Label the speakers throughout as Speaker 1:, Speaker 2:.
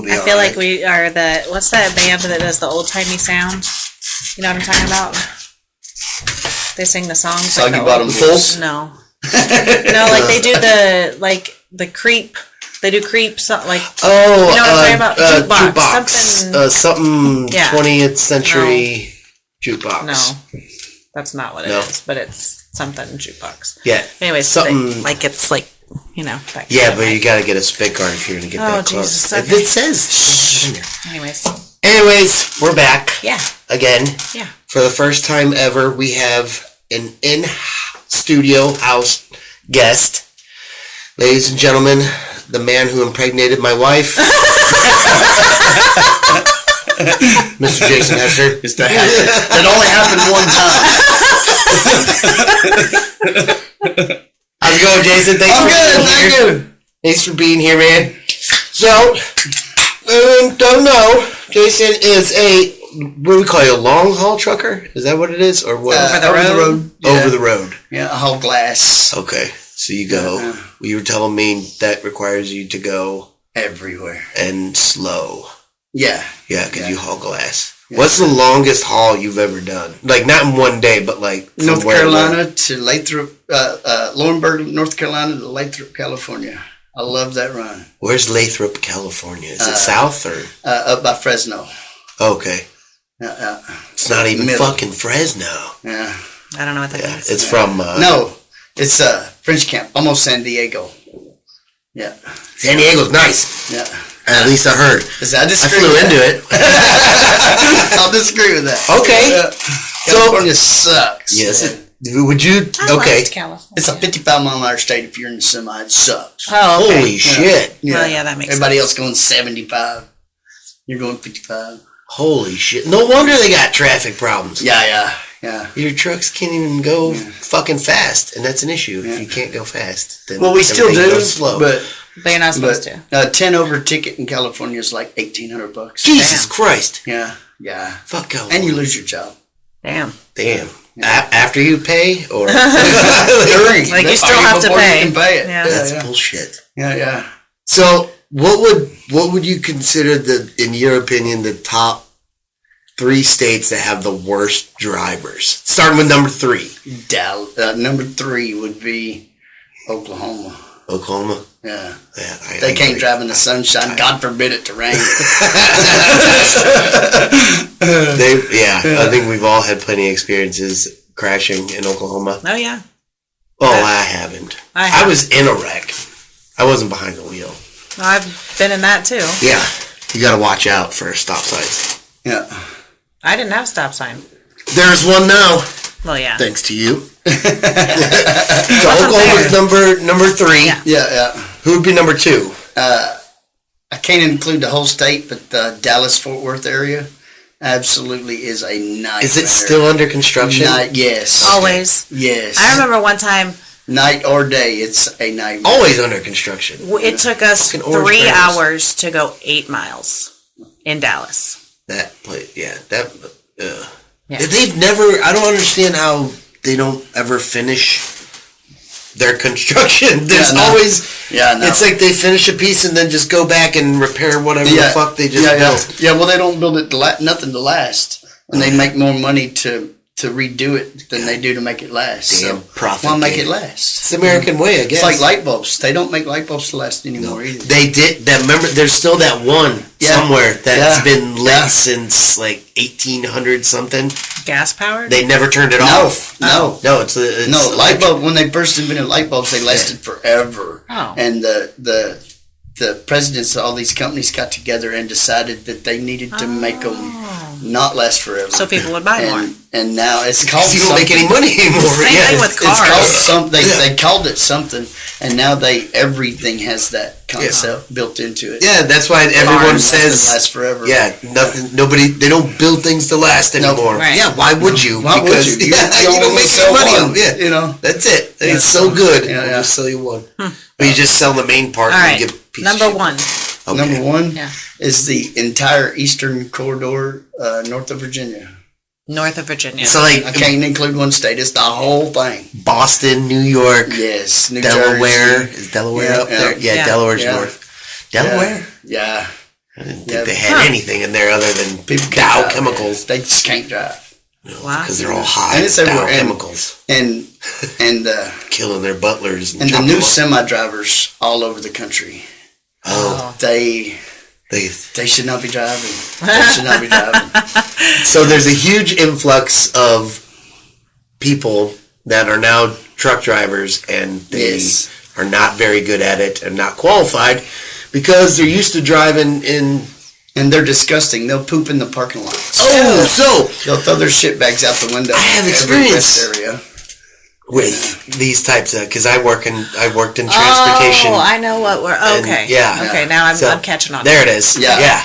Speaker 1: be
Speaker 2: I feel like we are what's that band that does the old-timey sound? You know what I'm talking about? They sing the songs.
Speaker 1: Soggy Bottom Fools?
Speaker 2: No. No, like they do the creep. They do creeps like.
Speaker 1: Oh,
Speaker 2: you know what I'm talking about?
Speaker 1: Jukebox. Something 20th century jukebox.
Speaker 2: No, that's not what it is. But it's something jukebox.
Speaker 1: Yeah.
Speaker 2: Anyways,
Speaker 1: something
Speaker 2: it's like that
Speaker 1: but you got to get a spit guard if you're going to get that close.
Speaker 2: Jesus, okay.
Speaker 1: It says.
Speaker 2: Anyways,
Speaker 1: we're back.
Speaker 2: Yeah.
Speaker 1: Again.
Speaker 2: Yeah.
Speaker 1: For the first time ever, we have an in-studio house guest. Ladies and gentlemen, the man who impregnated my wife, Mr. Jason Hester.
Speaker 3: That only happened one time.
Speaker 1: How's it going, Jason?
Speaker 3: Thank you.
Speaker 1: Thanks for being here, man. So, don't know. Jason is what do we call you, a long haul trucker? Is that what it is, or what?
Speaker 2: Over the road.
Speaker 3: Yeah.
Speaker 1: Over the road.
Speaker 3: Yeah, a whole glass.
Speaker 1: Okay, so you go. You were telling me that requires you to go
Speaker 3: everywhere
Speaker 1: and slow.
Speaker 3: Yeah.
Speaker 1: Yeah, because you haul glass. Yeah. What's the longest haul you've ever done? Like, not in one day, but like
Speaker 3: North Carolina to Lathrop, Laurinburg, North Carolina to Lathrop, California. I love that run.
Speaker 1: Where's Lathrop, California? Is it south or
Speaker 3: up by Fresno?
Speaker 1: Okay. It's not even fucking Fresno.
Speaker 3: Yeah.
Speaker 2: I don't know what that means.
Speaker 1: It's from
Speaker 3: no, it's French Camp, almost San Diego. Yeah.
Speaker 1: San Diego's nice.
Speaker 3: Yeah.
Speaker 1: At least I heard.
Speaker 3: I
Speaker 1: flew into it.
Speaker 3: I'll disagree with that.
Speaker 1: Okay.
Speaker 3: California sucks.
Speaker 1: Yes. Would you?
Speaker 2: I California.
Speaker 3: It's a 55-mile-an-hour state. If you're in the semi, it sucks.
Speaker 2: Oh, okay.
Speaker 1: Holy shit.
Speaker 3: Yeah.
Speaker 2: Well, that makes
Speaker 3: Everybody
Speaker 2: sense.
Speaker 3: else going 75. You're going 55.
Speaker 1: Holy shit. No wonder they got traffic problems.
Speaker 3: Yeah.
Speaker 1: Your trucks can't even go fucking fast, and that's an issue. If you can't go fast, then
Speaker 3: we still do,
Speaker 1: goes slow.
Speaker 3: but
Speaker 2: you're not supposed to.
Speaker 3: A 10 over ticket in California is like $1,800.
Speaker 1: Jesus Christ.
Speaker 3: Yeah.
Speaker 1: Fuck California.
Speaker 3: And you lose your job.
Speaker 2: Damn.
Speaker 1: Yeah. After you pay, or
Speaker 2: like you still have to pay.
Speaker 3: You can pay it.
Speaker 2: Yeah.
Speaker 1: That's bullshit.
Speaker 3: Yeah.
Speaker 1: So, what would you consider in your opinion, the top 3 states that have the worst drivers? Starting with number 3.
Speaker 3: Number 3 would be Oklahoma.
Speaker 1: Oklahoma?
Speaker 3: Yeah.
Speaker 1: They
Speaker 3: can't drive in the sunshine. God forbid it to rain.
Speaker 1: I think we've all had plenty of experiences crashing in Oklahoma.
Speaker 2: Oh, yeah.
Speaker 1: Oh, I haven't. I was in a wreck. I wasn't behind the wheel.
Speaker 2: I've been in that too.
Speaker 1: Yeah. You got to watch out for stop signs.
Speaker 3: Yeah.
Speaker 2: I didn't have a stop sign.
Speaker 1: There's one now.
Speaker 2: Well, yeah.
Speaker 1: Thanks to you. So Oklahoma's number 3.
Speaker 3: Yeah.
Speaker 1: Who would be number 2?
Speaker 3: I can't include the whole state, but the Dallas-Fort Worth area absolutely is a nightmare.
Speaker 1: Is it still under construction?
Speaker 3: Yes.
Speaker 2: Always.
Speaker 3: Yes.
Speaker 2: I remember one time.
Speaker 3: Night or day, it's a nightmare.
Speaker 1: Always under construction.
Speaker 2: It took us 3 hours to go 8 miles in Dallas.
Speaker 1: That place, They've never, I don't understand how they don't ever finish their construction. There's always, it's like they finish a piece and then just go back and repair whatever the fuck they just built.
Speaker 3: Yeah, well, they don't build it nothing to last. And they make more money to redo it than they do to make it last.
Speaker 1: Damn profit.
Speaker 3: Why make it last?
Speaker 1: It's the American way, I guess.
Speaker 3: It's like light bulbs. They don't make light bulbs to last anymore either.
Speaker 1: They did. Remember, there's still that one somewhere that's been lit since like 1800 something.
Speaker 2: Gas powered?
Speaker 1: They never turned it off.
Speaker 3: No,
Speaker 1: it's
Speaker 3: light bulb. When they first invented light bulbs, they lasted forever.
Speaker 2: Oh.
Speaker 3: And the presidents of all these companies got together and decided that they needed to make them not last forever.
Speaker 2: So people would buy more.
Speaker 3: And now it's called
Speaker 1: you don't make any money anymore.
Speaker 2: Same thing with cars.
Speaker 3: It's called something. They called it something, and now everything has that concept built into it.
Speaker 1: Yeah, that's why everyone says
Speaker 3: last forever.
Speaker 1: Yeah, nothing. Nobody. They don't build things to last anymore.
Speaker 2: Right.
Speaker 1: Yeah, why would you?
Speaker 3: Why would you?
Speaker 1: You don't make any money on it.
Speaker 3: You know,
Speaker 1: that's it. It's so good.
Speaker 3: Yeah,
Speaker 1: I'll just sell you one. But you just sell the main part and you get a piece
Speaker 2: number
Speaker 1: of shit.
Speaker 2: 1.
Speaker 1: Okay.
Speaker 3: Number 1 is the entire eastern corridor, north of Virginia.
Speaker 2: North of Virginia.
Speaker 1: So like,
Speaker 3: I can't include one state. It's the whole thing.
Speaker 1: Boston, New York,
Speaker 3: yes, New
Speaker 1: Delaware.
Speaker 3: Jersey.
Speaker 1: Is Delaware up there? Yeah, Delaware's north. Delaware?
Speaker 3: Yeah.
Speaker 1: I didn't think they had anything in there other than Dow chemicals.
Speaker 3: They just can't drive.
Speaker 2: Wow.
Speaker 1: Because they're all high Dow chemicals.
Speaker 3: And
Speaker 1: killing their butlers.
Speaker 3: And the new semi-drivers all over the country.
Speaker 1: Oh.
Speaker 3: They should not be driving. They should not be driving.
Speaker 1: So there's a huge influx of people that are now truck drivers, and they are not very good at it and not qualified because they're used to driving in...
Speaker 3: And they're disgusting. They'll poop in the parking lots.
Speaker 1: Oh, so...
Speaker 3: They'll throw their shit bags out the window.
Speaker 1: I have experience
Speaker 3: area.
Speaker 1: with these types of... Because I worked in transportation.
Speaker 2: Oh, I know what we're... Okay. Okay, now I'm catching on.
Speaker 1: There it is. Yeah.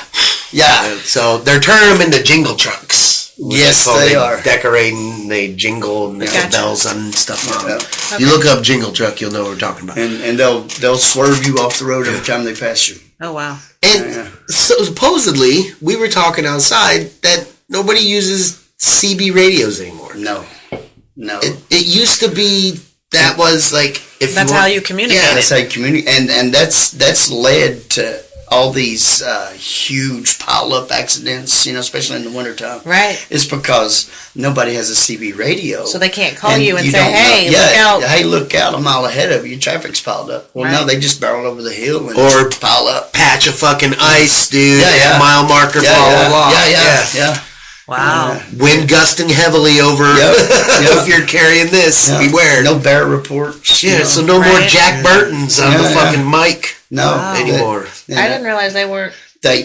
Speaker 1: So they're turning them into jingle trucks.
Speaker 3: Yes, they are.
Speaker 1: Decorating, they jingle, and they put bells and stuff on them. Okay. You look up jingle truck, you'll know what we're talking about.
Speaker 3: And they'll swerve you off the road every time they pass you.
Speaker 2: Oh, wow.
Speaker 1: And so supposedly, we were talking outside that nobody uses CB radios anymore.
Speaker 3: No.
Speaker 1: It used to be that was like...
Speaker 2: That's how you communicate.
Speaker 3: Yeah, that's how you communicate. And that's led to all these huge pile-up accidents, especially in the wintertime.
Speaker 2: Right.
Speaker 3: It's because nobody has a CB radio.
Speaker 2: So they can't call you and say, hey, look out.
Speaker 3: Hey, look out, a mile ahead of you. Traffic's piled up. Well, no, they just barrel over the hill and
Speaker 1: or
Speaker 3: pile up.
Speaker 1: Patch of fucking ice, dude. Mile marker, blah, blah.
Speaker 3: Yeah.
Speaker 2: Wow.
Speaker 1: Wind gusting heavily over. If you're carrying this, beware.
Speaker 3: No bear reports.
Speaker 1: Yeah, so no more Jack Burtons on the fucking mic.
Speaker 3: No.
Speaker 1: Anymore.
Speaker 2: I didn't realize they weren't.
Speaker 3: I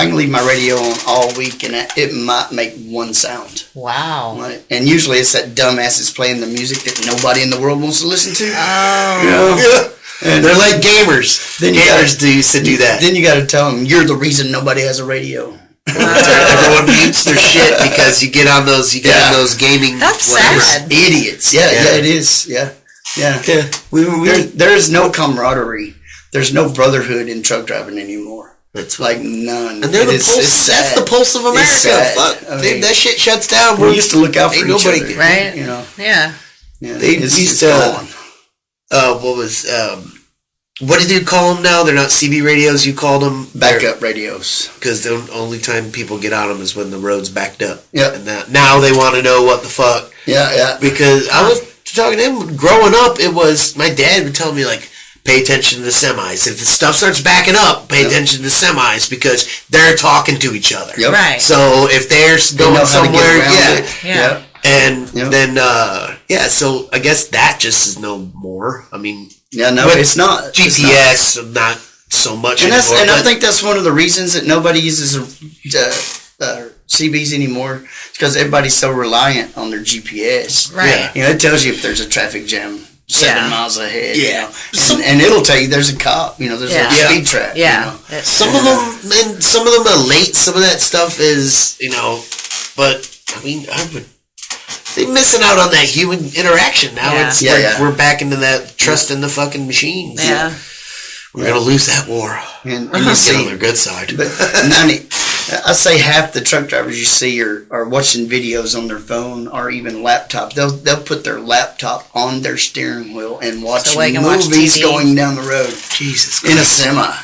Speaker 3: can leave my radio on all week and it might make one sound.
Speaker 2: Wow.
Speaker 3: Right? And usually it's that dumbass that's playing the music that nobody in the world wants to listen to.
Speaker 2: Oh.
Speaker 1: And they're like gamers. Gamers used to do that.
Speaker 3: Then you got to tell them, you're the reason nobody has a radio.
Speaker 1: Everyone mutes their shit because you get on those gaming.
Speaker 2: That's sad.
Speaker 3: Idiots. Yeah, it is. Yeah. There's no camaraderie. There's no brotherhood in truck driving anymore. It's like none.
Speaker 1: And they're the pulse. That's the pulse of America. Fuck. That shit shuts down.
Speaker 3: We used to look out for each other.
Speaker 2: Right?
Speaker 3: Yeah.
Speaker 1: They used to. What did you call them now? They're not CB radios. You called them
Speaker 3: backup radios.
Speaker 1: Because the only time people get on them is when the road's backed up.
Speaker 3: Yeah.
Speaker 1: And now they want to know what the fuck.
Speaker 3: Yeah.
Speaker 1: Because I was talking to him growing up. It was my dad would tell me like, pay attention to the semis. If the stuff starts backing up, pay attention to the semis because they're talking to each other.
Speaker 3: Yep.
Speaker 2: Right.
Speaker 1: So if they're going somewhere, and then so I guess that just is no more. I mean,
Speaker 3: it's not
Speaker 1: GPS, not so much
Speaker 3: and
Speaker 1: anymore.
Speaker 3: And I think that's one of the reasons that nobody uses CBs anymore, because everybody's so reliant on their GPS.
Speaker 2: Right.
Speaker 3: It tells you if there's a traffic jam 7 miles ahead.
Speaker 1: Yeah.
Speaker 3: And it'll tell you there's a cop. There's a speed trap.
Speaker 2: Yeah.
Speaker 1: Some of them are late. Some of that stuff is, but I mean, they're missing out on that human interaction now.
Speaker 2: Yeah.
Speaker 1: We're back into that trust in the fucking machines.
Speaker 2: Yeah.
Speaker 1: We're gonna lose that war.
Speaker 3: And you see
Speaker 1: on their good side.
Speaker 3: But I say half the truck drivers you see are watching videos on their phone or even laptop. They'll put their laptop on their steering wheel and watch movies going down the road.
Speaker 1: Jesus Christ.
Speaker 3: In a semi.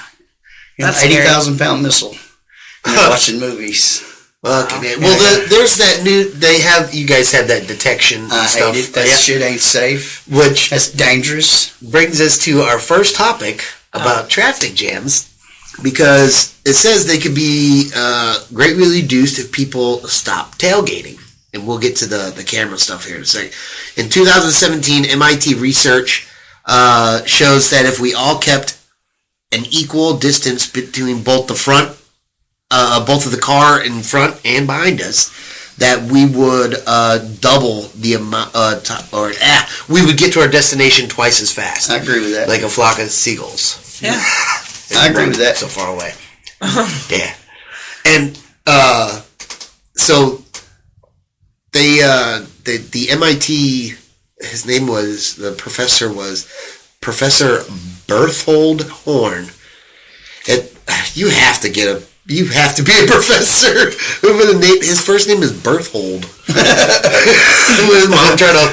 Speaker 2: That's
Speaker 3: 80,000-pound missile. Watching movies.
Speaker 1: Okay. Well, there's that new. You guys have that detection and stuff.
Speaker 3: Hate it. That shit ain't safe. That's dangerous.
Speaker 1: Brings us to our first topic about traffic jams, because it says they could be greatly reduced if people stop tailgating. And we'll get to the camera stuff here in a second. In 2017, MIT research shows that if we all kept an equal distance between both of the car in front and behind us, that we would double the amount, we would get to our destination twice as fast.
Speaker 3: I agree with that.
Speaker 1: Like a flock of seagulls.
Speaker 2: Yeah.
Speaker 3: I agree with that.
Speaker 1: So far away. Yeah. And so the MIT, the professor was Professor Berthold Horn. You have to get You have to be a professor. His first name is Berthold. His mom trying to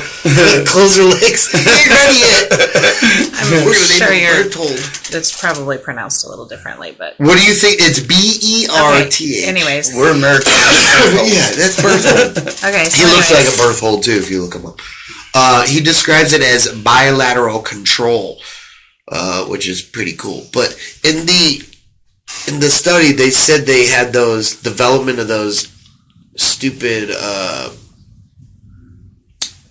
Speaker 1: close her legs. He ain't ready yet.
Speaker 2: I'm sure Berthold. It's probably pronounced a little differently, but...
Speaker 1: What do you think? It's Bertha.
Speaker 2: Okay. Anyways.
Speaker 3: We're American.
Speaker 1: Yeah, that's Berthold.
Speaker 2: Okay, so
Speaker 1: he looks like a Berthold, too, if you look him up. He describes it as bilateral control, which is pretty cool. But in the study, they said they had those development of those stupid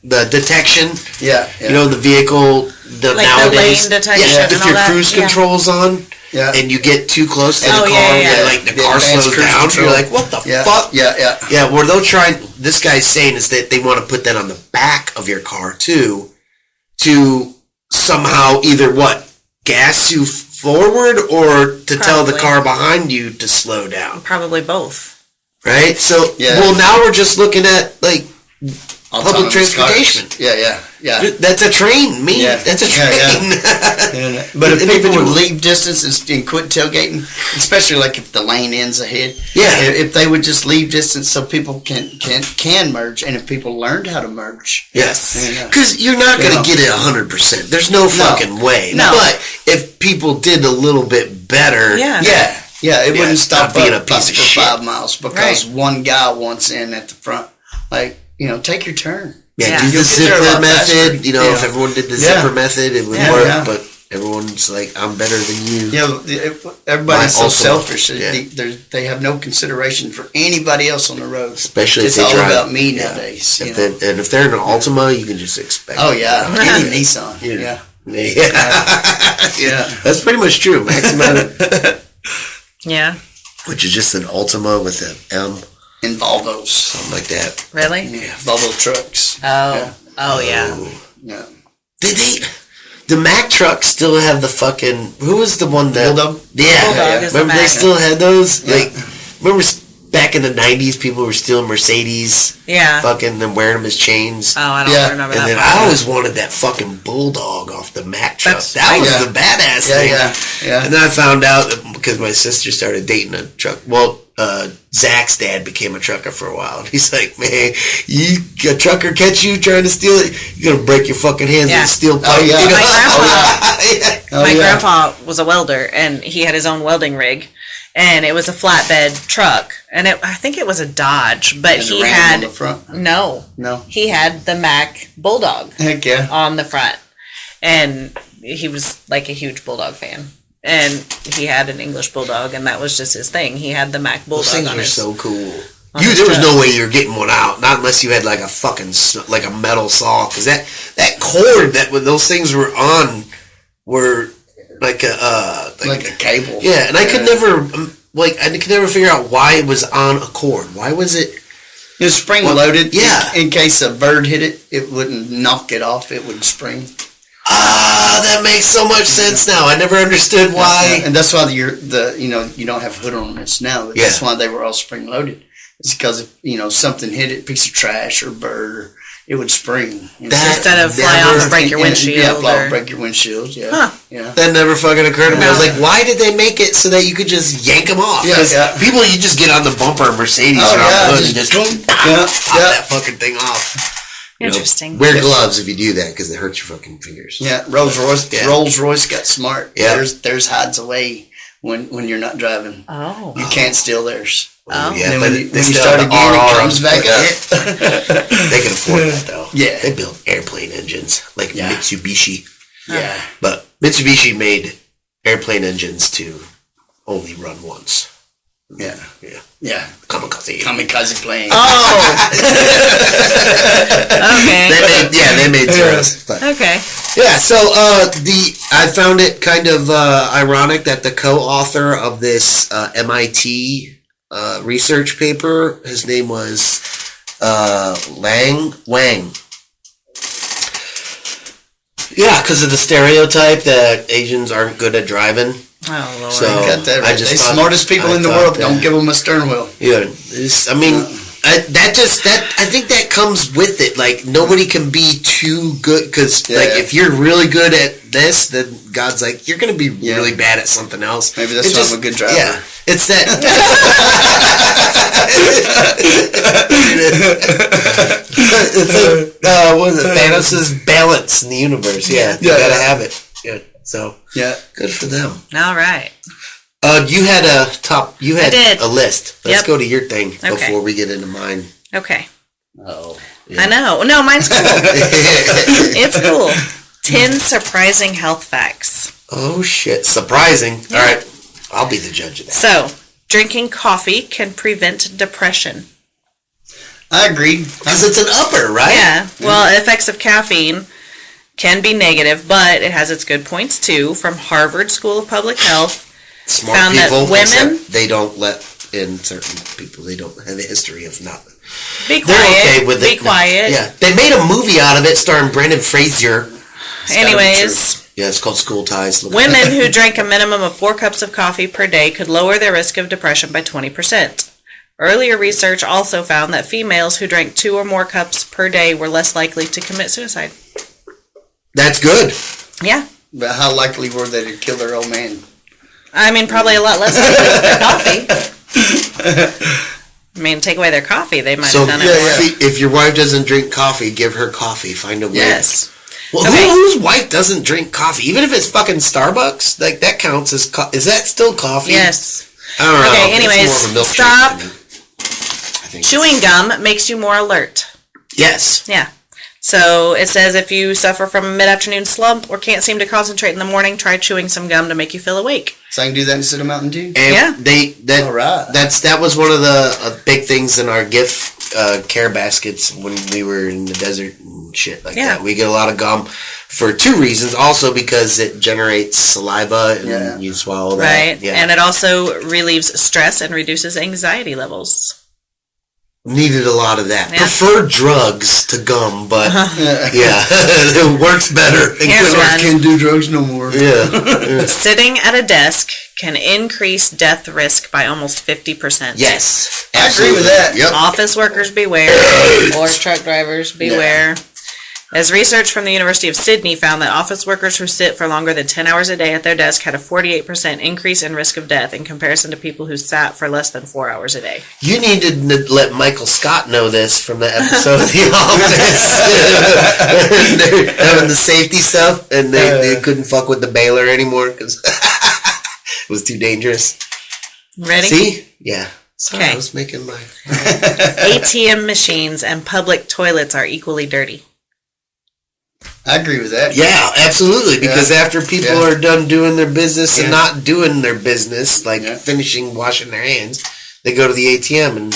Speaker 1: the detection.
Speaker 3: Yeah.
Speaker 1: You know, the vehicle
Speaker 2: like
Speaker 1: nowadays.
Speaker 2: The lane detection.
Speaker 1: Yeah, if your cruise control's on.
Speaker 3: Yeah.
Speaker 1: And you get too close to the car, like the car slows down. You're like, what the fuck?
Speaker 3: Yeah.
Speaker 1: Yeah, where they'll try. This guy's saying is that they want to put that on the back of your car too, to somehow either gas you forward or to tell the car behind you to slow down.
Speaker 2: Probably both.
Speaker 1: Right. So now we're just looking at like public transportation.
Speaker 3: Cars. Yeah.
Speaker 1: That's a train, man. Yeah. That's a train.
Speaker 3: But if people would leave distance and quit tailgating, especially like if the lane ends ahead, if they would just leave distance so people can merge, and if people learned how to merge,
Speaker 1: because you're not going to get it 100%. There's no fucking way.
Speaker 2: No.
Speaker 1: But if people did a little bit better,
Speaker 3: it wouldn't stop
Speaker 1: being a piece of shit.
Speaker 3: 5 miles because one guy wants in at the front, like. Take your turn.
Speaker 1: Yeah, do the zipper method. You know, if everyone did the zipper method, it would work. Yeah. But everyone's like, I'm better than you.
Speaker 3: Everybody's so selfish. They have no consideration for anybody else on the road.
Speaker 1: Especially
Speaker 3: it's
Speaker 1: if they
Speaker 3: all
Speaker 1: drive.
Speaker 3: about me nowadays.
Speaker 1: And if they're in an Altima, you can just expect.
Speaker 3: Oh yeah, any Nissan. Yeah.
Speaker 1: That's pretty much true. Maximum.
Speaker 2: Yeah.
Speaker 1: Which is just an Altima with an M.
Speaker 3: In Volvos.
Speaker 1: Something like that.
Speaker 2: Really?
Speaker 3: Yeah. Volvo trucks.
Speaker 2: Oh. Yeah.
Speaker 1: Did the Mack trucks still have the fucking... Who was the one that...
Speaker 3: Bulldog?
Speaker 2: Yeah.
Speaker 1: Remember they still had those? Yeah. Like, remember back in the 90s, people were stealing Mercedes?
Speaker 2: Yeah.
Speaker 1: Fucking and wearing them as chains?
Speaker 2: Oh, I don't remember that.
Speaker 1: And then I always wanted that fucking Bulldog off the Mack truck. That was the badass thing.
Speaker 3: Yeah.
Speaker 1: And then I found out, because my sister started dating a truck... Well... Zach's dad became a trucker for a while. He's like, man, a trucker catch you trying to steal it, you're gonna break your fucking hands with a steel pipe.
Speaker 2: My grandpa was a welder, and he had his own welding rig, and it was a flatbed truck, and I think it was a Dodge, but he had
Speaker 3: on the front.
Speaker 2: No, he had the Mack Bulldog.
Speaker 3: Heck yeah,
Speaker 2: on the front, and he was like a huge Bulldog fan. And he had an English Bulldog, and that was just his thing. He had the Mack Bulldog.
Speaker 1: Those things were so cool. There was no way you were getting one out, not unless you had like a fucking like a metal saw, because that cord that when those things were on were like a
Speaker 3: cable.
Speaker 1: Yeah, and I could never figure out why it was on a cord. Why was it?
Speaker 3: It was spring loaded.
Speaker 1: Yeah,
Speaker 3: in case a bird hit it, it wouldn't knock it off. It would spring.
Speaker 1: That makes so much sense now. I never understood why.
Speaker 3: And that's why you don't have hood ornaments now. But that's why they were all spring loaded. It's because if something hit it, piece of trash or bird, it would spring
Speaker 2: instead of fly off and break your windshield.
Speaker 3: Break your windshield. Yeah.
Speaker 2: Huh.
Speaker 3: Yeah.
Speaker 1: That never fucking occurred to me. I was like, why did they make it so that you could just yank them off? Because people, you just get on the bumper of Mercedes or on the hood and just pop that fucking thing off.
Speaker 2: Interesting.
Speaker 1: Wear gloves if you do that because it hurts your fucking fingers.
Speaker 3: Yeah, Rolls Royce got smart. Yeah. Theirs hides away when you're not driving.
Speaker 2: Oh.
Speaker 3: You can't steal theirs.
Speaker 1: Oh. Yeah,
Speaker 3: and
Speaker 1: when
Speaker 3: you start again, it comes back up.
Speaker 1: They can afford that though.
Speaker 3: Yeah.
Speaker 1: They build airplane engines like Mitsubishi.
Speaker 3: Yeah.
Speaker 1: But Mitsubishi made airplane engines to only run once.
Speaker 3: Yeah.
Speaker 1: Kamikaze
Speaker 3: plane.
Speaker 2: Oh. Okay.
Speaker 1: They made zeros.
Speaker 2: Okay.
Speaker 1: Yeah. So I found it kind of ironic that the co-author of this MIT research paper, his name was Wang. Yeah, because of the stereotype that Asians aren't good at driving.
Speaker 2: Oh, Lord.
Speaker 1: So
Speaker 3: got that right. They're smartest people in the world. Don't give them a stern wheel.
Speaker 1: Yeah, I think that comes with it. Like, nobody can be too good, because like, if you're really good at this, then God's like, you're gonna be really bad at something else.
Speaker 3: Maybe that's why I'm a good driver.
Speaker 1: Yeah, it's that. It's like what is it? Thanos' balance in the universe. Yeah, you gotta have it. Yeah, so good for them.
Speaker 2: All right.
Speaker 1: You had a list. Let's go to your thing before we get into mine.
Speaker 2: Okay.
Speaker 3: Oh.
Speaker 2: Yeah. I know. No, mine's cool. It's cool. 10 surprising health facts.
Speaker 1: Oh, shit. Surprising. Yeah. All right. I'll be the judge of that.
Speaker 2: So, drinking coffee can prevent depression.
Speaker 3: I agree.
Speaker 1: Because it's an upper, right?
Speaker 2: Yeah. Well, effects of caffeine can be negative, but it has its good points, too. From Harvard School of Public Health.
Speaker 1: Smart
Speaker 2: found
Speaker 1: people,
Speaker 2: that women,
Speaker 1: they don't let in certain people. They don't have a history of not.
Speaker 2: Be quiet.
Speaker 1: They're okay with it.
Speaker 2: Be quiet.
Speaker 1: Yeah, they made a movie out of it starring Brendan Fraser.
Speaker 2: Anyways,
Speaker 1: yeah, it's called School Ties.
Speaker 2: Women who drank a minimum of 4 cups of coffee per day could lower their risk of depression by 20%. Earlier research also found that females who drank 2 or more cups per day were less likely to commit suicide.
Speaker 1: That's good.
Speaker 2: Yeah.
Speaker 3: But how likely were they to kill their old man?
Speaker 2: I mean, probably a lot less likely with their coffee. I mean, take away their coffee, they might have done it more.
Speaker 1: If your wife doesn't drink coffee, give her coffee. Find a way.
Speaker 2: Yes.
Speaker 1: Well, whose wife doesn't drink coffee? Even if it's fucking Starbucks, like, that counts as is that still coffee?
Speaker 2: Yes.
Speaker 1: I don't know.
Speaker 2: Okay, anyways, stop. Chewing gum makes you more alert.
Speaker 1: Yes.
Speaker 2: Yeah. So it says if you suffer from a mid-afternoon slump or can't seem to concentrate in the morning, try chewing some gum to make you feel awake.
Speaker 3: So I can do that instead of Mountain Dew?
Speaker 1: And
Speaker 2: yeah.
Speaker 1: All right. That was one of the big things in our gift care baskets when we were in the desert and shit like that. We get a lot of gum for 2 reasons. Also because it generates saliva and you swallow that.
Speaker 2: Right. Yeah. And it also relieves stress and reduces anxiety levels.
Speaker 1: Needed a lot of that. Yeah. Prefer drugs to gum, but it works better.
Speaker 3: Can't do drugs no more.
Speaker 1: Yeah.
Speaker 2: Sitting at a desk can increase death risk by almost 50%.
Speaker 1: Yes.
Speaker 3: I agree with that.
Speaker 1: Yep.
Speaker 2: Office workers beware. Or truck drivers beware. Yeah. As research from the University of Sydney found that office workers who sit for longer than 10 hours a day at their desk had a 48% increase in risk of death in comparison to people who sat for less than 4 hours a day.
Speaker 1: You need to let Michael Scott know this from the episode of The Office. They're having the safety stuff, and they couldn't fuck with the baler anymore because it was too dangerous.
Speaker 2: Ready?
Speaker 1: See? Yeah. Sorry, I was making my...
Speaker 2: ATM machines and public toilets are equally dirty.
Speaker 3: I agree with that.
Speaker 1: Yeah, absolutely. Because after people are done doing their business and not doing their business, like finishing washing their hands, they go to the ATM and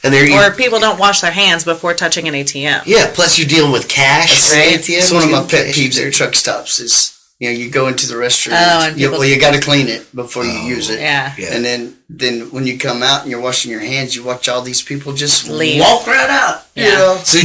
Speaker 1: they're...
Speaker 2: Or people don't wash their hands before touching an ATM.
Speaker 1: Yeah, plus you're dealing with cash.
Speaker 2: Right?
Speaker 1: ATM.
Speaker 3: It's one of my pet peeves at truck stops is, you go into the restroom. You got to clean it before you use it.
Speaker 2: Yeah.
Speaker 3: And then when you come out and you're washing your hands, you watch all these people just
Speaker 2: leave.
Speaker 3: Walk right out.
Speaker 2: Yeah.
Speaker 3: You know?
Speaker 1: So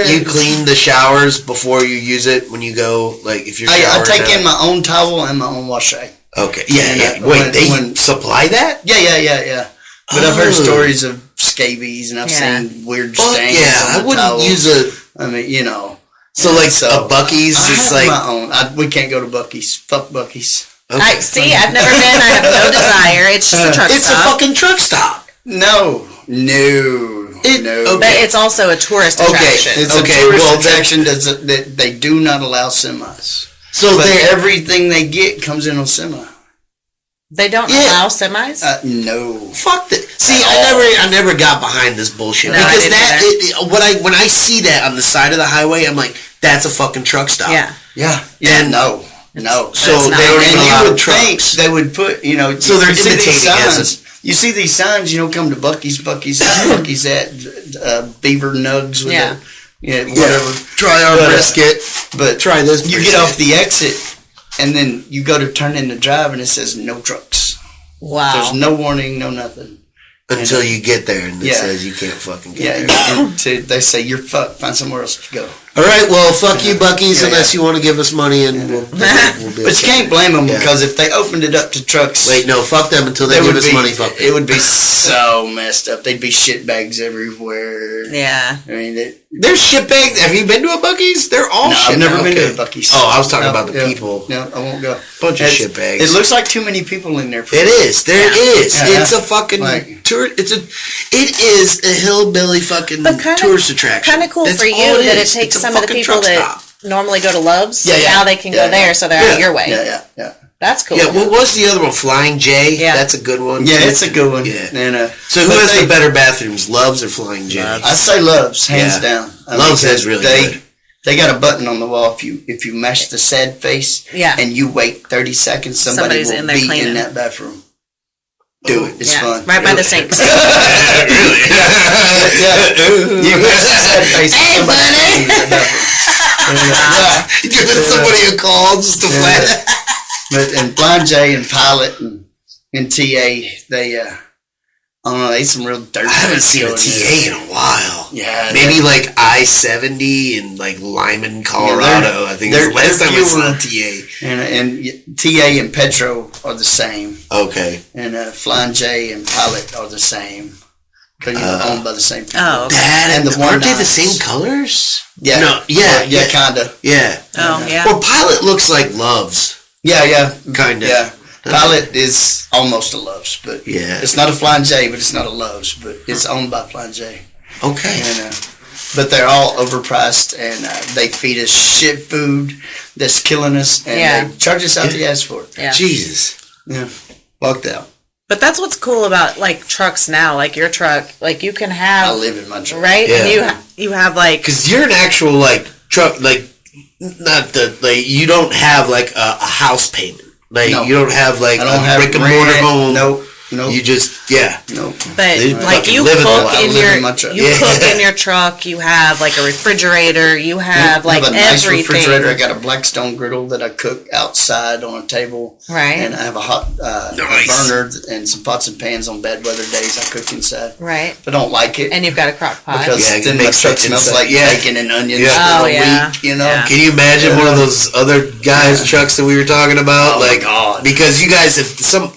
Speaker 1: you clean the showers before you use it when you go, like, if you're
Speaker 3: I take in my own towel and my own wash rag.
Speaker 1: Okay. Yeah. Wait, they supply that?
Speaker 3: Yeah. But I've heard stories of scabies and I've seen weird stains.
Speaker 1: I wouldn't
Speaker 3: towels.
Speaker 1: use a...
Speaker 3: I mean,
Speaker 1: So, a Buc-ee's is like...
Speaker 3: my own. We can't go to Buc-ee's. Fuck Buc-ee's.
Speaker 2: Okay. I've never been. I have no desire. It's just a truck stop.
Speaker 1: It's a fucking truck stop.
Speaker 3: No.
Speaker 2: But it's also a tourist attraction.
Speaker 3: It's a tourist attraction that they do not allow semis.
Speaker 1: So
Speaker 3: everything they get comes in on semi.
Speaker 2: They don't allow semis?
Speaker 3: No.
Speaker 1: Fuck that. See, I never got behind this bullshit because when I see that on the side of the highway, I'm like, that's a fucking truck stop.
Speaker 3: Yeah.
Speaker 1: And
Speaker 3: no.
Speaker 1: So they don't even allow trucks.
Speaker 3: They would put,
Speaker 1: So they're imitating us.
Speaker 3: You see these signs, come to Buc-ee's at Beaver Nugs with whatever.
Speaker 1: Try our brisket,
Speaker 3: but
Speaker 1: try this
Speaker 3: brisket. You get off the exit, and then you go to turn in the drive, and it says no trucks.
Speaker 2: Wow.
Speaker 3: There's no warning, no nothing.
Speaker 1: Until you get there and it says you can't fucking get there.
Speaker 3: They say you're fucked. Find somewhere else to go.
Speaker 1: All right, well, fuck you, Buc-ee's, unless you want to give us money, and we'll be
Speaker 3: but you can't blame them because if they opened it up to trucks,
Speaker 1: wait, no, fuck them until they give us money. Fuck them.
Speaker 3: It would be so messed up. They'd be shit bags everywhere.
Speaker 2: Yeah,
Speaker 3: I mean,
Speaker 1: there's shit bags. Have you been to a Buc-ee's? They're all shit.
Speaker 3: I've never been to a Buc-ee's.
Speaker 1: Oh, I was talking about the people.
Speaker 3: No, I won't go.
Speaker 1: Bunch of shit bags.
Speaker 3: It looks like too many people in there.
Speaker 1: It is. There is. It's a fucking tour. It is a hillbilly fucking tourist attraction.
Speaker 2: Kind of cool for you that it takes some of the people that normally go to Love's. Now they can go there, so they're out of your way.
Speaker 3: Yeah.
Speaker 2: That's cool.
Speaker 1: Yeah, what was the other one? Flying J? Yeah. That's a good one.
Speaker 3: Yeah, it's a good one.
Speaker 1: Yeah.
Speaker 3: And,
Speaker 1: so who has the better bathrooms, Love's or Flying J?
Speaker 3: I'd say Love's, hands down.
Speaker 1: Love's is really good.
Speaker 3: They got a button on the wall. If you mash the sad face and you wait 30 seconds, somebody's will be in that bathroom. Do it. It's fun.
Speaker 2: Right by the sinks.
Speaker 1: Really?
Speaker 3: You mash the sad face. Hey, buddy.
Speaker 1: Giving somebody a call just to flat.
Speaker 3: But and Blind J and Pilot and TA, they I don't know, they ate some real dirt.
Speaker 1: I haven't seen a TA in a while.
Speaker 3: Yeah,
Speaker 1: maybe like I-70 in like Lyman, Colorado. I think it's the last time I saw a TA.
Speaker 3: And TA and Petro are the same.
Speaker 1: Okay.
Speaker 3: And Flying J and Pilot are the same. Because owned by the same people.
Speaker 2: Oh, okay.
Speaker 1: Aren't they the same colors?
Speaker 3: Yeah.
Speaker 1: No.
Speaker 3: Yeah, kinda.
Speaker 1: Yeah.
Speaker 2: Oh, yeah.
Speaker 1: Well, Pilot looks like Love's.
Speaker 3: Yeah.
Speaker 1: Kinda.
Speaker 3: Yeah. Pilot is almost a Love's, but it's not a Flying J, but it's not a Love's, but it's owned by Flying J.
Speaker 1: Okay.
Speaker 3: And, but they're all overpriced, and they feed us shit food that's killing us, and they charge us out the ass for it.
Speaker 2: Yeah.
Speaker 1: Jesus.
Speaker 3: Yeah. Fucked out.
Speaker 2: But that's what's cool about like trucks now, like your truck, like you can have.
Speaker 3: I live in my truck,
Speaker 2: right? Yeah. And you have like
Speaker 1: because you're an actual like truck, like not the like you don't have like a house payment. Like you don't have like a brick and mortar home.
Speaker 3: Nope.
Speaker 1: You just
Speaker 3: Nope.
Speaker 2: But like you cook in your truck. You have like a refrigerator. You have like
Speaker 3: I have a
Speaker 2: everything.
Speaker 3: Nice refrigerator. I got a Blackstone griddle that I cook outside on a table.
Speaker 2: Right.
Speaker 3: And I have a hot burner and some pots and pans on bad weather days. I cook inside.
Speaker 2: Right.
Speaker 3: I don't like it.
Speaker 2: And you've got a crock pot.
Speaker 3: Because then my truck smells like bacon and onions for a week. You know.
Speaker 1: Can you imagine one of those other guys' trucks that we were talking about?
Speaker 3: Oh my God.
Speaker 1: Because you guys have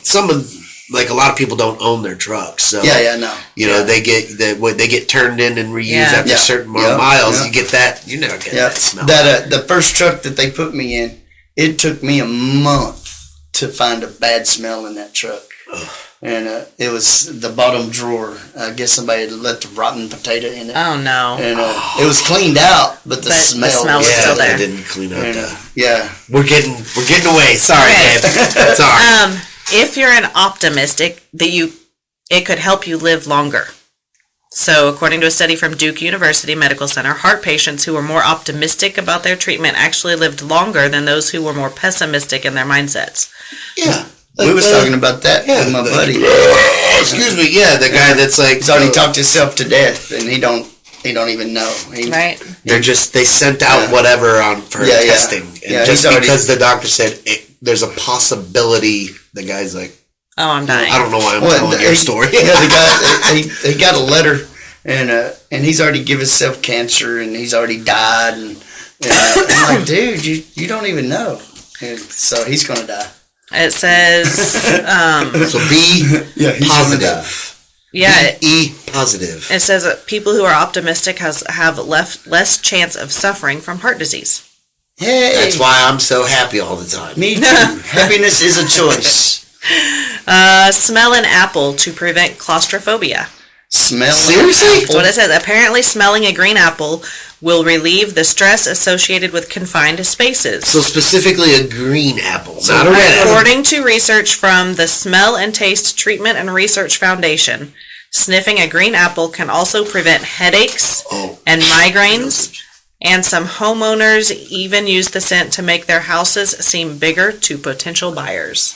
Speaker 1: some of. Like a lot of people don't own their trucks, so
Speaker 3: no.
Speaker 1: You know they get turned in and reused after a certain amount of miles. You get that. You never get that smell.
Speaker 3: The first truck that they put me in, it took me a month to find a bad smell in that truck, and it was the bottom drawer. I guess somebody had let the rotten potato in it.
Speaker 2: Oh no!
Speaker 3: And it was cleaned out, but the smell
Speaker 2: was still there.
Speaker 1: They didn't clean out.
Speaker 3: We're
Speaker 1: getting away. Sorry, babe. Sorry.
Speaker 2: If you're an optimistic, it could help you live longer. So, according to a study from Duke University Medical Center, heart patients who were more optimistic about their treatment actually lived longer than those who were more pessimistic in their mindsets.
Speaker 1: Yeah.
Speaker 3: We was talking about that with my buddy.
Speaker 1: Excuse me. Yeah, the guy that's like
Speaker 3: he's already talked himself to death, and he don't even know.
Speaker 2: Right.
Speaker 1: They sent out whatever for testing, and just because the doctor said there's a possibility. The guy's like,
Speaker 2: "Oh, I'm dying."
Speaker 1: I don't know why I'm telling your story.
Speaker 3: The guy he got a letter, and he's already given himself cancer, and he's already died, and I'm like, dude, you don't even know, and so he's gonna die.
Speaker 2: It says,
Speaker 1: so be positive.
Speaker 2: Yeah,
Speaker 1: E positive.
Speaker 2: It says that people who are optimistic have less chance of suffering from heart disease.
Speaker 3: Hey.
Speaker 1: That's why I'm so happy all the time.
Speaker 3: Me too. Happiness is a choice.
Speaker 2: Smell an apple to prevent claustrophobia.
Speaker 1: Seriously?
Speaker 2: That's what it says. Apparently, smelling a green apple will relieve the stress associated with confined spaces.
Speaker 1: So specifically a green apple, not a red apple.
Speaker 2: According to research from the Smell and Taste Treatment and Research Foundation, sniffing a green apple can also prevent headaches and migraines. And some homeowners even use the scent to make their houses seem bigger to potential buyers.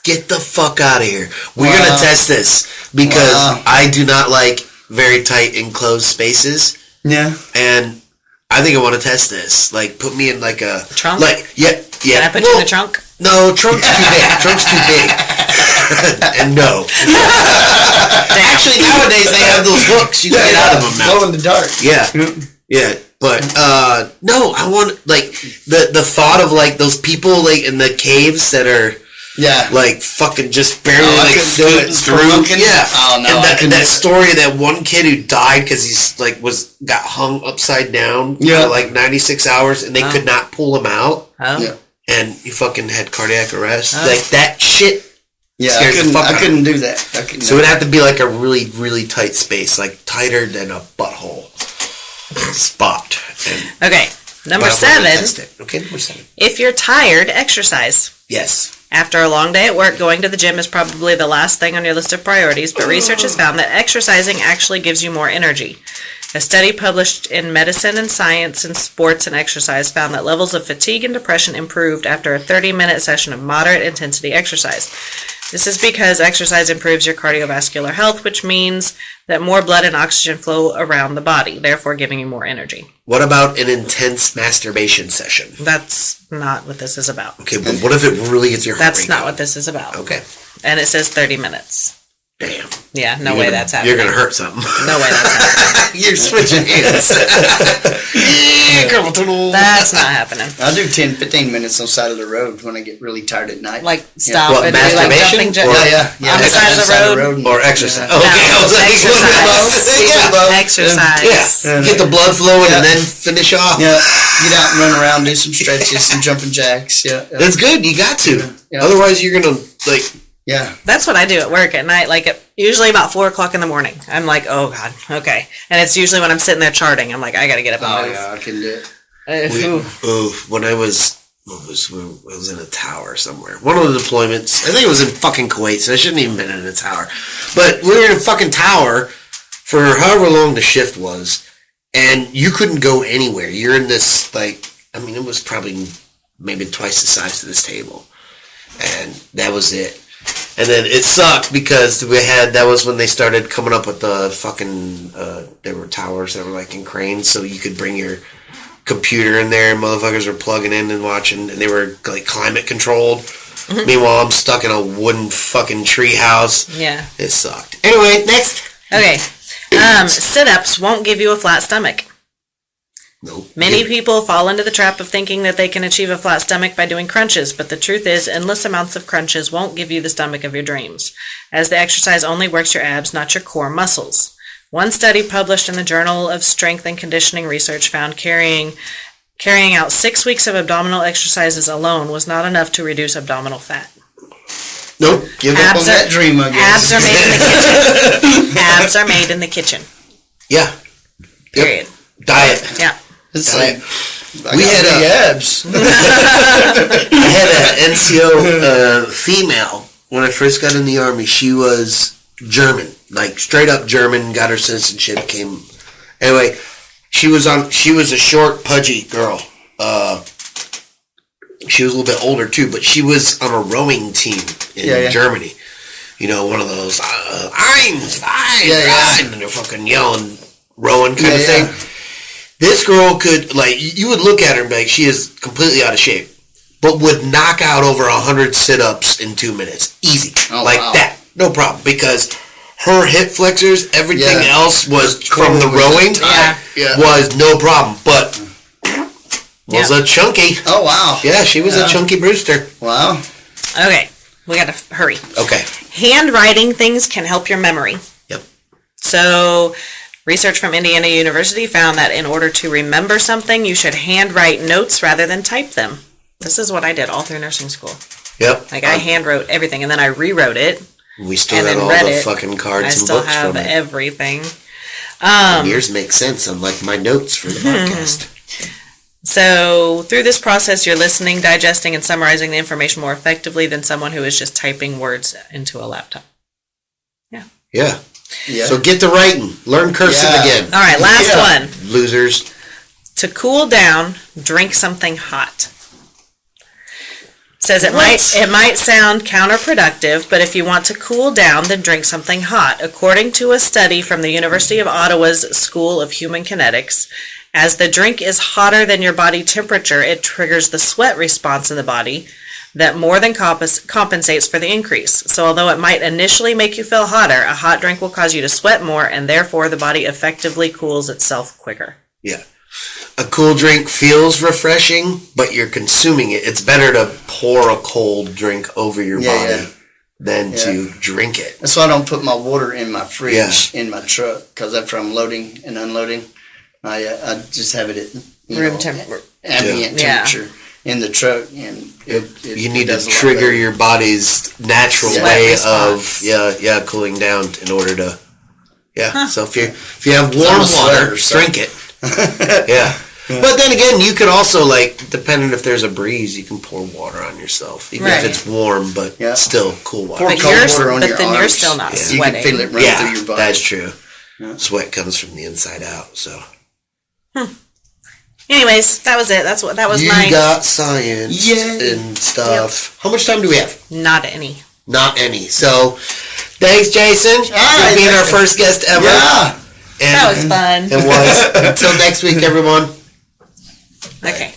Speaker 1: Get the fuck out of here. We're going to test this because I do not like very tight enclosed spaces.
Speaker 3: Yeah.
Speaker 1: And I think I want to test this. Like, put me in like a...
Speaker 2: Trunk?
Speaker 1: Yeah.
Speaker 2: Can I put you in the trunk?
Speaker 1: No, trunk's too big. Trunk's too big. And no. Actually, nowadays they have those hooks you can get out of them now.
Speaker 3: Glow in the dark.
Speaker 1: Yeah. Yeah. But no, I want like the thought of like those people like in the caves that are like fucking just barely scooting through. Yeah.
Speaker 3: Oh no.
Speaker 1: And that story of that one kid who died because he's like got hung upside down for like 96 hours and they could not pull him out.
Speaker 2: Oh. Yeah.
Speaker 1: And he fucking had cardiac arrest. Like that shit.
Speaker 3: Yeah, I couldn't do that.
Speaker 1: So it'd have to be like a really, really tight space, like tighter than a butthole spot.
Speaker 2: Okay, number 7.
Speaker 1: Okay, number 7.
Speaker 2: If you're tired, exercise.
Speaker 1: Yes.
Speaker 2: After a long day at work, going to the gym is probably the last thing on your list of priorities, but research has found that exercising actually gives you more energy. A study published in Medicine and Science in Sports and Exercise found that levels of fatigue and depression improved after a 30-minute session of moderate intensity exercise. This is because exercise improves your cardiovascular health, which means that more blood and oxygen flow around the body, therefore giving you more energy.
Speaker 1: What about an intense masturbation session?
Speaker 2: That's not what this is about.
Speaker 1: Okay, but what if it really gets your heart rate
Speaker 2: That's not what this is about.
Speaker 1: Okay.
Speaker 2: And it says 30 minutes.
Speaker 1: Damn.
Speaker 2: Yeah, no way that's happening.
Speaker 1: You're going to hurt something.
Speaker 2: No way that's happening.
Speaker 1: You're switching hands.
Speaker 2: That's not happening.
Speaker 3: I'll do 10-15 minutes on the side of the road when I get really tired at night.
Speaker 2: Like stop
Speaker 1: and do like jumping
Speaker 2: jacks. On the side of the road?
Speaker 1: Or exercise.
Speaker 2: Yeah.
Speaker 1: Okay, I was like,
Speaker 2: exercise.
Speaker 1: Yeah. Get the blood flowing and then finish off.
Speaker 3: Yeah. Get out and run around, do some stretches, some jumping jacks. Yeah.
Speaker 1: That's good. You got to. Yeah. Otherwise, you're going to like...
Speaker 3: Yeah.
Speaker 2: That's what I do at work at night, like usually about 4 o'clock in the morning. I'm like, oh God, okay. And it's usually when I'm sitting there charting, I'm like, I gotta get up and move.
Speaker 3: Yeah, I can do
Speaker 2: it.
Speaker 1: When I was in a tower somewhere. One of the deployments, I think it was in fucking Kuwait, so I shouldn't even been in a tower. But we were in a fucking tower for however long the shift was, and you couldn't go anywhere. You're in this, like, I mean, it was probably maybe twice the size of this table. And that was it. And then it sucked because that was when they started coming up with the fucking, there were towers that were like in cranes, so you could bring your computer in there and motherfuckers were plugging in and watching, and they were like climate controlled. Mm-hmm. Meanwhile, I'm stuck in a wooden fucking tree house.
Speaker 2: Yeah.
Speaker 1: It sucked. Anyway, next.
Speaker 2: Okay. Sit-ups won't give you a flat stomach.
Speaker 1: Nope.
Speaker 2: Many people fall into the trap of thinking that they can achieve a flat stomach by doing crunches, but the truth is endless amounts of crunches won't give you the stomach of your dreams, as the exercise only works your abs, not your core muscles. One study published in the Journal of Strength and Conditioning Research found carrying out 6 weeks of abdominal exercises alone was not enough to reduce abdominal fat.
Speaker 1: Nope. Give up on that dream, I guess.
Speaker 2: Abs are made in the kitchen. Abs are made in the kitchen.
Speaker 1: Yeah.
Speaker 2: Period.
Speaker 1: Diet.
Speaker 2: Yeah.
Speaker 3: It's like
Speaker 1: we had abs. I had an NCO female when I first got in the Army. She was German, like straight up German. Got her citizenship. Anyway, she was a short, pudgy girl. She was a little bit older too, but she was on a rowing team in Germany. You know, one of those Eins, and they're fucking yelling, rowing kind of thing. This girl could, like, you would look at her and be like, she is completely out of shape, but would knock out over 100 sit-ups in 2 minutes. Easy. That. No problem. Because her hip flexors, everything else was from the rowing, was no problem. But was a chunky.
Speaker 3: Oh, wow.
Speaker 1: Yeah, she was a chunky Brewster.
Speaker 3: Wow.
Speaker 2: Okay. We got to hurry.
Speaker 1: Okay.
Speaker 2: Handwriting things can help your memory.
Speaker 1: Yep.
Speaker 2: So... research from Indiana University found that in order to remember something, you should handwrite notes rather than type them. This is what I did all through nursing school.
Speaker 1: Yep.
Speaker 2: Like, I handwrote everything, and then I rewrote it.
Speaker 1: We still had all the fucking cards and books from it. I
Speaker 2: still have everything.
Speaker 1: Yours make sense, unlike my notes for the podcast.
Speaker 2: So, through this process, you're listening, digesting, and summarizing the information more effectively than someone who is just typing words into a laptop. Yeah.
Speaker 1: Yeah. Yeah. So get to writing. Learn cursive again.
Speaker 2: All right, last one.
Speaker 1: Losers.
Speaker 2: To cool down, drink something hot. Says it might sound counterproductive, but if you want to cool down, then drink something hot. According to a study from the University of Ottawa's School of Human Kinetics, as the drink is hotter than your body temperature, it triggers the sweat response in the body, that more than compensates for the increase. So although it might initially make you feel hotter, a hot drink will cause you to sweat more, and therefore the body effectively cools itself quicker.
Speaker 1: Yeah. A cool drink feels refreshing, but you're consuming it. It's better to pour a cold drink over your body than to drink it.
Speaker 3: That's why I don't put my water in my fridge in my truck, because after I'm loading and unloading, I just have it at
Speaker 2: room temperature,
Speaker 3: ambient temperature in the truck, and
Speaker 1: you need to trigger your body's natural way of cooling down in order to So if you have warm water, drink it. But then again, you could also, like, depending if there's a breeze, you can pour water on yourself, even if it's warm, but still cool water.
Speaker 3: Pour cold water on your arms.
Speaker 2: You're still not sweating.
Speaker 3: You can feel it run through your body.
Speaker 1: That's true. Sweat comes from the inside out. So.
Speaker 2: Anyways, that was it. That was
Speaker 1: you
Speaker 2: my.
Speaker 1: You got science and stuff. How much time do we have?
Speaker 2: Not any.
Speaker 1: Not any. So, thanks, Jason, for being our first guest ever.
Speaker 3: Yeah.
Speaker 2: And that was fun.
Speaker 1: It was. Until next week, everyone.
Speaker 2: Okay.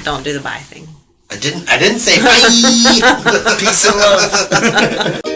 Speaker 2: Don't do the bye thing.
Speaker 1: I didn't say bye.
Speaker 3: Peace and love.